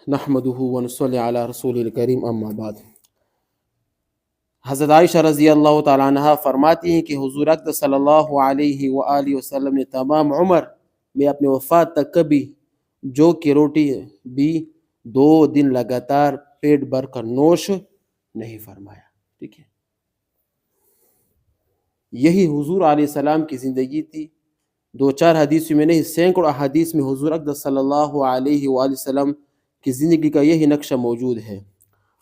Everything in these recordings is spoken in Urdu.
نحمده ونصلي علی رسول الکریم اما بعد۔ حضرت عائشہ رضی اللہ تعالیٰ عنہ فرماتی ہیں کہ حضور اقدس صلی اللہ علیہ وآلہ وسلم نے تمام عمر میں اپنے وفات تک کبھی جو کی روٹی بھی 2 دن لگاتار پیٹ بھر کر نوش نہیں فرمایا۔ ٹھیک ہے، یہی حضور علیہ السلام کی زندگی تھی۔ 2-4 حدیث میں نہیں، سینکڑوں احادیث میں حضور اقدس صلی اللہ علیہ وآلہ وسلم کی زندگی کا یہی نقشہ موجود ہے۔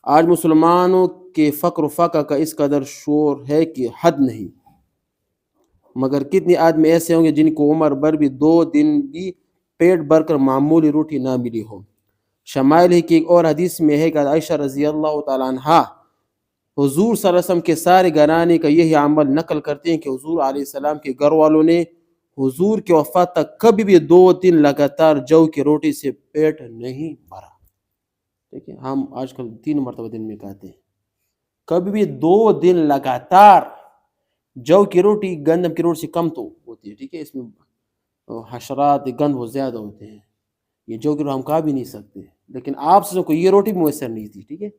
آج مسلمانوں کے فقر و فقر کا اس قدر شور ہے کہ حد نہیں، مگر کتنے آدمی ایسے ہوں گے جن کو عمر بھر بھی 2 دن بھی پیٹ بھر کر معمولی روٹی نہ ملی ہو۔ شمائل ہی کی ایک اور حدیث میں ہے کہ عائشہ رضی اللہ تعالیٰ عنہ حضور صلی اللہ علیہ وسلم کے سارے گھرانے کا یہی عمل نقل کرتے ہیں کہ حضور علیہ السلام کے گھر والوں نے حضور کے وفات تک کبھی بھی 2 دن لگاتار جو کی روٹی سے پیٹ نہیں بھرا۔ ٹھیک ہے، ہم آج کل 3 مرتبہ دن میں کہتے ہیں، کبھی بھی 2 دن لگاتار۔ جو کی روٹی گندم کی روٹی سے کم تو ہوتی ہے، ٹھیک ہے، اس میں حشرات گند بہت زیادہ ہوتے ہیں، یہ جو کی روٹی ہم کھا بھی نہیں سکتے، لیکن آپ سے کو یہ روٹی میسر نہیں تھی۔ ٹھیک ہے،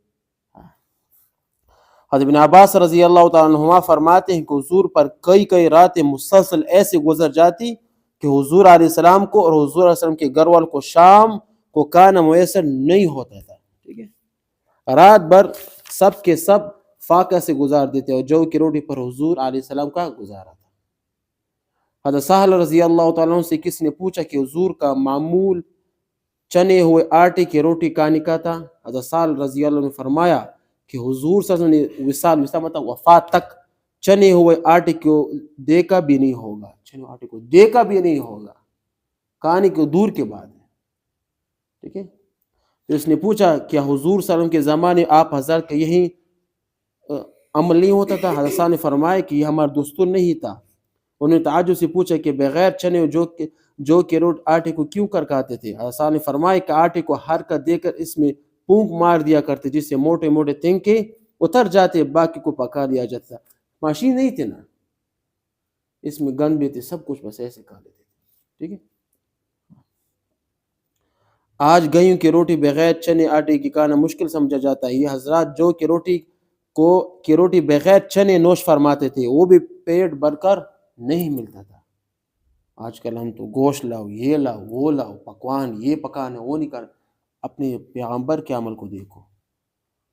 حضرت ابن عباس رضی اللہ تعالیٰ عنہما فرماتے ہیں کہ حضور پر کئی راتیں مسلسل ایسے گزر جاتی کہ حضور علیہ السلام کو اور حضور علیہ السلام کے گھر والوں کو شام کو کھانا میسر نہیں ہوتا تھا۔ ٹھیک ہے، رات بھر سب کے سب فاقہ سے گزار دیتے اور جو کی روٹی پر حضور علیہ السلام کا گزارا تھا۔ حضرت سہل رضی اللہ تعالیٰ عنہ سے کسی نے پوچھا کہ حضور کا معمول چنے ہوئے آٹے کی روٹی کھانے کا تھا۔ حضرت سہل رضی اللہ عنہ نے فرمایا کہ حضور صلی اللہ علیہ وسلم نے وصال مطلب وفات تک چنے ہوئے آٹے کو دیکھا بھی نہیں ہوگا، چنے ہوئے آٹے کو دیکھا بھی نہیں ہوگا، کھانے کو دور کے بعد ہے۔ ٹھیک ہے، تو اس نے پوچھا کیا حضور صلی اللہ علیہ وسلم کے زمانے آپ حضرت کا یہی عمل نہیں ہوتا تھا؟ حضرت صاحب نے فرمایا کہ یہ ہمارا دستور نہیں تھا۔ انہوں نے تعجب سے پوچھا کہ بغیر چنے جو کے روٹ آٹے کو کیوں کر کھاتے تھے؟ حضرت صاحب نے فرمایا کہ آٹے کو حرکت دے کر اس میں پونک مار دیا کرتے جس سے موٹے موٹے تنکے اتر جاتے، باقی کو پکا دیا جاتا۔ ماشین نہیں تھے نا، اس میں گند بھی تھے، سب کچھ بس ایسے کھا لیتے تھے۔ ٹھیک ہے، آج گیہوں کی روٹی بغیر چنے آٹے کی کھانا مشکل سمجھا جاتا ہے۔ یہ حضرات جو کی روٹی بغیر چنے نوش فرماتے تھے، وہ بھی پیٹ بھر کر نہیں ملتا تھا۔ آج کل ہم تو گوشت لاؤ، یہ لاؤ، وہ لاؤ، پکوان یہ پکانا وہ نہیں کرنا۔ اپنے پیغمبر کے عمل کو دیکھو،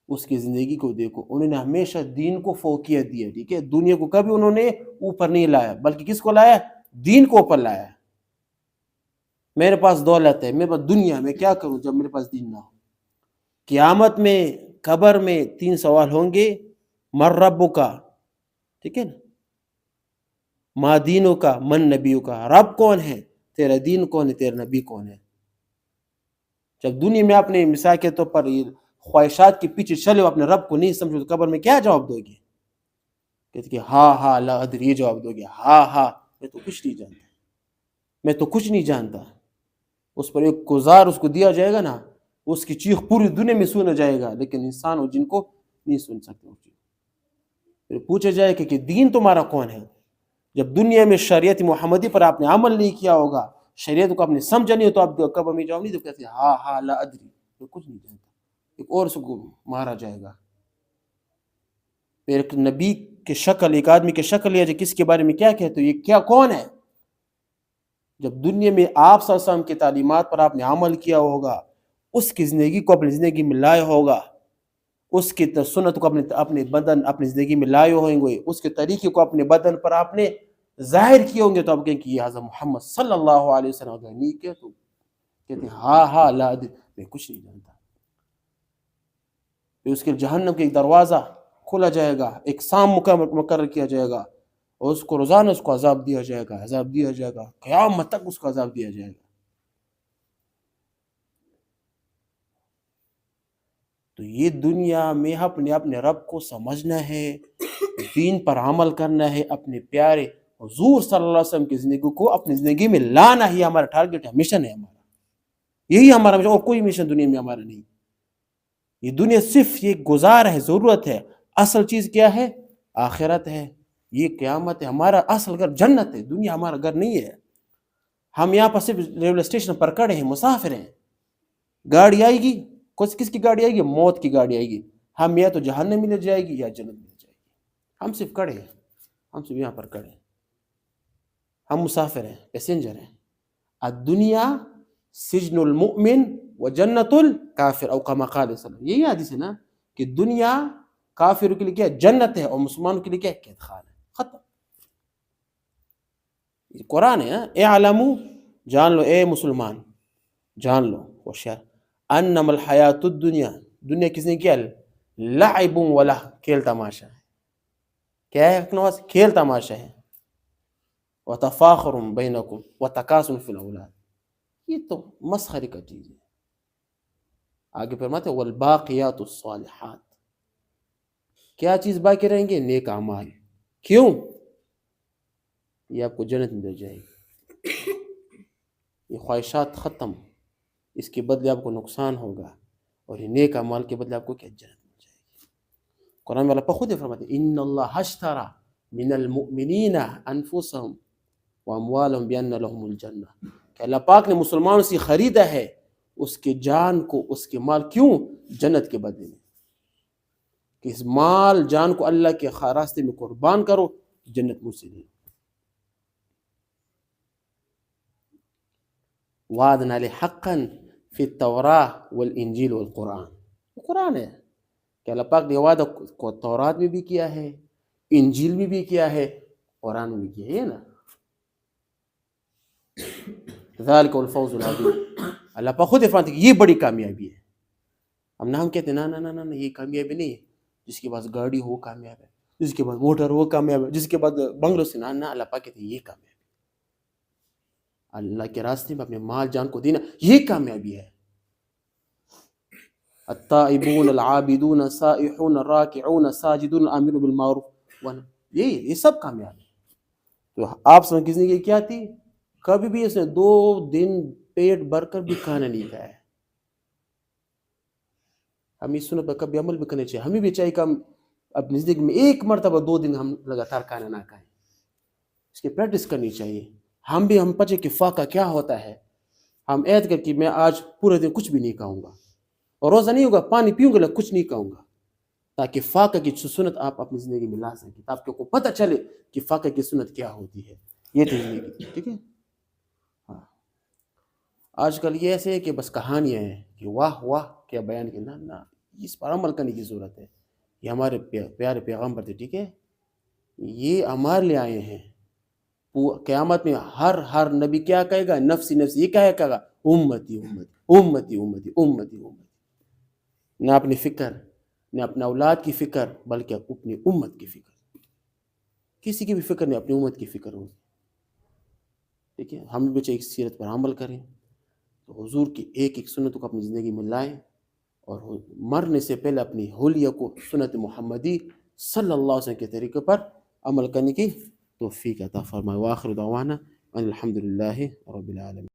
اس کی زندگی کو دیکھو، انہوں نے ہمیشہ دین کو فوقیت دی ہے۔ ٹھیک ہے، دنیا کو کبھی انہوں نے اوپر نہیں لایا، بلکہ کس کو لایا؟ دین کو اوپر لایا۔ میرے پاس دولت ہے، میرے پاس دنیا، میں کیا کروں جب میرے پاس دین نہ ہو؟ قیامت میں قبر میں 3 سوال ہوں گے، من ربک کا، ٹھیک ہے نا، ما دینوں کا، من نبیوں کا، رب کون ہے، تیرا دین کون ہے، تیرا نبی کون ہے۔ جب دنیا میں اپنے مثال کے طور پر خواہشات کے پیچھے چلے اپنے رب کو نہیں سمجھو تو قبر میں کیا جواب دو گے؟ کہتے کہ ہاں لا ادری، یہ جواب دو گے، ہاں میں تو کچھ نہیں جانتا، میں تو کچھ نہیں جانتا۔ اس پر ایک گزار اس کو دیا جائے گا نا، اس کی چیخ پوری دنیا میں سنا جائے گا، لیکن انسان ہو جن کو نہیں سن سکتے۔ پھر پوچھا جائے کہ دین تمہارا کون ہے؟ جب دنیا میں شریعت محمدی پر آپ نے عمل نہیں کیا ہوگا، شریعت کو آپ نے سمجھا نہیں ہو، تو آپ قبر میں جواب نہیں دو، کہتے ہاں لا ادری، میں کچھ نہیں جانتا۔ ایک اور اس کو مارا جائے گا، پھر ایک نبی کے شکل، ایک آدمی کے شکل لیا جائے، کس کے بارے میں کیا کہتے ہو، یہ کیا کون ہے؟ جب دنیا میں آپ صلی اللہ علیہ وسلم کی تعلیمات پر آپ نے عمل کیا ہوگا، اس کی زندگی کو اپنی زندگی میں لائے ہوگا، اس کی سنت کو اپنے بدن اپنی زندگی میں لائے ہوں گے، اس کے طریقے کو اپنے بدن پر آپ نے ظاہر کیے ہوں گے، تو آپ کہیں کہ یہ حضرت محمد صلی اللہ علیہ وسلم اگر نہیں کیا تو کہتے ہیں ہاں لا ادری، میں کچھ نہیں جانتا۔ پھر اس کے جہنم کے ایک دروازہ کھولا جائے گا، ایک سام مقرر کیا جائے گا، اور اس کو روزانہ اس کو عذاب دیا جائے گا، قیامت تک اس کو عذاب دیا جائے گا۔ تو یہ دنیا میں اپنے رب کو سمجھنا ہے، دین پر عمل کرنا ہے، اپنے پیارے حضور صلی اللہ علیہ وسلم کی زندگی کو اپنی زندگی میں لانا ہی ہمارا ٹارگٹ ہے، مشن ہے ہمارا، یہی ہمارا مشن، اور کوئی مشن دنیا میں ہمارا نہیں۔ یہ دنیا صرف یہ گزار ہے، ضرورت ہے، اصل چیز کیا ہے؟ آخرت ہے، یہ قیامت ہے، ہمارا اصل گھر جنت ہے، دنیا ہمارا گھر نہیں ہے۔ ہم یہاں پر صرف ریلوے اسٹیشن پر کھڑے ہیں، مسافر ہیں، گاڑی آئے گی کس کی گاڑی آئے گی؟ موت کی گاڑی آئے گی. ہم یا تو جہنم میں لے جائے گی یا جنت میں لے جائے گی. ہم صرف کڑے ہیں، ہم صرف یہاں پر کڑے ہیں، ہم مسافر ہیں، پیسنجر ہیں. الدنیا سجن المؤمن و جنت الکافر، او کما قال صلی اللہ علیہ وسلم. یہی حدیث ہے نا کہ دنیا کافروں کے لیے کیا ہے؟ جنت ہے، اور مسلمانوں کے لیے کیا ہے؟ قید خانہ ہے. ختم. یہ قرآن ہے. اعلموا، جان لو اے مسلمان، جان لو ہوشیار، انما الحیات الدنیا، دنیا کس نے کیا؟ لعب و لہو، کھیل تماشا ہے. کیا ہے نواز؟ کھیل تماشا ہے. وتفاخر بینکم وتکاثر فی الاولاد، یہ تو مسخرے کا چیز ہے. آگے فرماتے ہیں والباقیات الصالحات، کیا چیز باقی رہیں گے؟ نیک اعمال. کیوں؟ یہ آپ کو جنت میں لے جائے گی. یہ خواہشات ختم، اس کے بدلے آپ کو نقصان ہوگا، اور یہ نیک اعمال کے بدلے آپ کو کیا؟ جنت مل جائے گی. قرآن والا خود فرماتے ہیں ان اللہ اشتری من المؤمنین انفسهم واموالهم بان لهم الجنہ، کہ اللہ پاک نے مسلمانوں سے خریدا ہے اس کے جان کو، اس کے مال. کیوں؟ جنت کے بدلے میں. کہ اس مال جان کو اللہ کے راستے میں قربان کرو، جنت مجھ سے لے. وعدنا علیہ حقا فی التوراۃ والانجیل والقرآن، قرآن ہے کہ اللہ پاک نے وعدہ کو تورات میں بھی کیا ہے، انجیل میں بھی کیا ہے، قرآن میں بھی کیا ہے نا. ذالک الفوز العظیم. اللہ پاک خود فرماتے ہیں کہ یہ بڑی کامیابی ہے. ہم کہتے ہیں نا یہ کامیابی نہیں ہے. جس کے پاس گاڑی ہو کامیاب ہے، جس کے پاس موٹر ہو کامیاب ہے، جس کے پاس بنگلو سے نا اللہ پاک کہتے ہیں یہ کامیابی. اللہ کے راستے میں اپنے مال جان کو دینا، یہ کامیابی ہے. التائبون العابدون السائحون الراکعون الساجدون الامرون بالمعروف، یہ سب کامیاب ہے. تو آپ سمجھ کس نے یہ کیا تھی؟ کبھی بھی اس نے 2 دن پیٹ بھر کر بھی کھانا نہیں کھایا ہے. ہم اس سنت پر کبھی عمل بھی کرنے چاہیے. ہمیں بھی چاہیے کہ ہم اپنی زندگی میں 1 مرتبہ 2 دن ہم لگاتار کھانا نہ کھائیں. اس کی پریکٹس کرنی چاہیے. ہم پچے کہ فاقہ کیا ہوتا ہے. ہم عہد کر کہ میں آج پورے دن کچھ بھی نہیں کھاؤں گا، اور روزہ نہیں ہوگا، پانی پیوں گا، کچھ نہیں کھاؤں گا، تاکہ فاقہ کی سنت آپ اپنی زندگی میں لا سکیں، تاکہ آپ کو پتہ چلے کہ فاقہ کی سنت کیا ہوتی ہے. یہ تھی زندگی. ٹھیک ہے. ہاں آج کل یہ ایسے ہے کہ بس کہانیاں ہیں کہ واہ واہ کیا بیان کی. نہ اس پر عمل کرنے کی ضرورت ہے. یہ ہمارے پیارے پیغمبر تھے. ٹھیک ہے. یہ ہمارے لیے آئے ہیں. قیامت میں ہر نبی کیا کہے گا؟ نفسی نفسی. یہ کہے گا امتی امتی امتی امتی امتی امتی. نہ اپنی فکر، نہ اپنے اولاد کی فکر، بلکہ اپنی امت کی فکر. کسی کی بھی فکر نہیں، اپنی امت کی فکر ہوگی. ٹھیک ہے. ہم بھی چاہیے سیرت پر عمل کریں، تو حضور کی ایک سنت کو اپنی زندگی میں لائیں، اور مرنے سے پہلے اپنی حلیہ کو سنت محمدی صلی اللہ علیہ وسلم کے طریقے پر عمل کرنے کی توفیق عطا فرمائے. وآخر دعوانا ان الحمد للہ رب العالمین.